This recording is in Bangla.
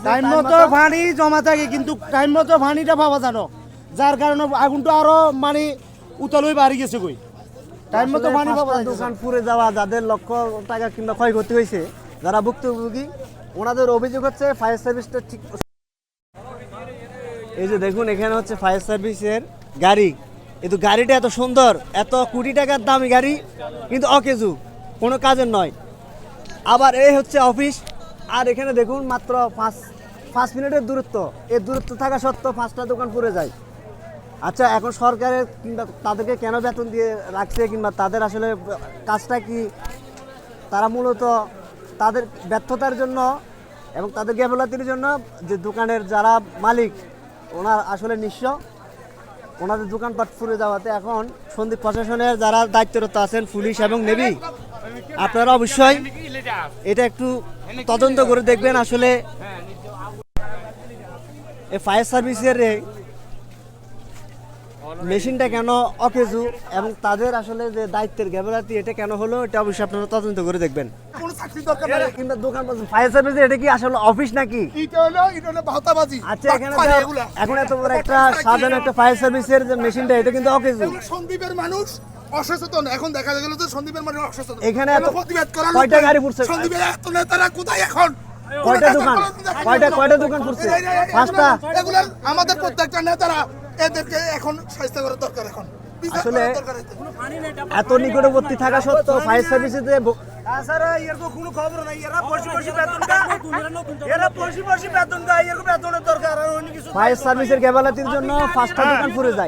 টাইম মতো পানি জমা থাকে কিন্তু টাইম মতো পানিটা পাওয়া জানো, যার কারণে আগুনটা আরো মানে উতল হয়ে বাড়ি গেছে কই। টাইম মতো পানি পাওয়া যায়। দোকান পুড়ে যাওয়া, যাদের লক্ষ টাকা কিংবা ক্ষয়ক্ষতি হয়েছে, যারা ভুক্তভোগী, ওনাদের অভিযোগ হচ্ছে ফায়ার সার্ভিসটা ঠিক। এই যে দেখুন এখানে হচ্ছে ফায়ার সার্ভিসের গাড়ি, কিন্তু গাড়িটা এত সুন্দর, এত কোটি টাকার দামি গাড়ি, কিন্তু অকেজু, কোনো কাজের নয়। আবার এই হচ্ছে অফিস, আর এখানে দেখুন মাত্র 5 মিনিটের দূরত্ব, এই দূরত্ব থাকা সত্ত্বেও 5টা দোকান পুড়ে যায়। আচ্ছা, এখন সরকারের কিংবা তাদেরকে কেন বেতন দিয়ে রাখছে, কিংবা তাদের আসলে কাজটা কি, তারা মূলত তাদের ব্যর্থতার জন্য এবং তাদের গ্যাফলাতির জন্য, যে দোকানের যারা মালিক ওনার আসলে নিঃস্ব, ওনাদের দোকানপাট পুড়ে যাওয়াতে এখন সন্দ্বীপ প্রশাসনের যারা দায়িত্বরত আছেন, পুলিশ এবং নেভি, আপনারা অবশ্যই এটা একটু তদন্ত করে দেখবেন আসলে এই ফায়ার সার্ভিসের মেশিনটা কেন অকেজু এবং তাদের আসলে যে দায়িত্বের গ্যাফলাতি এটা কেন হলো, এটা অবশ্যই আপনারা তদন্ত করে দেখবেন। কোনো চাকরি দরকার নাই। কিন্তু দোকান ফায়ার সার্ভিস এটা কি আসলে অফিস নাকি? এটা হলো ভাতাবাজি। আচ্ছা, এখানে তো এখন এত বড় একটা সাধারণ একটা ফায়ার সার্ভিসের যে মেশিনটা, এটা কিন্তু অকেজু। সন্দীপের মানুষ অসচেতন, এখন দেখা গেল যে সন্দীপের মানুষ অসচেতন। এখানে এত প্রতিবাদ করার কয়টা গাড়ি পুড়ছে? সন্দীপের এত নেতারা কোথায় এখন? কয়টা দোকান, কয়টা দোকান পুড়ছে? 5টা। এগুলো আমাদের প্রত্যেকটা নেতারা এদেরকে এখন শাস্তি করার দরকার। এখন আসলে এত নিকটবর্তী থাকা সত্ত্বেও ফায়ার সার্ভিসে যে তাছাড়া এর কোনো খবর নাই, এরা বসে বেতন পায়, এরা বসে বেতন পায়, এর বেতনের দরকার আর অন্য কিছু। ফায়ার সার্ভিসের গ্যাফলাতির জন্য 5টা দোকান পুড়ে যায়।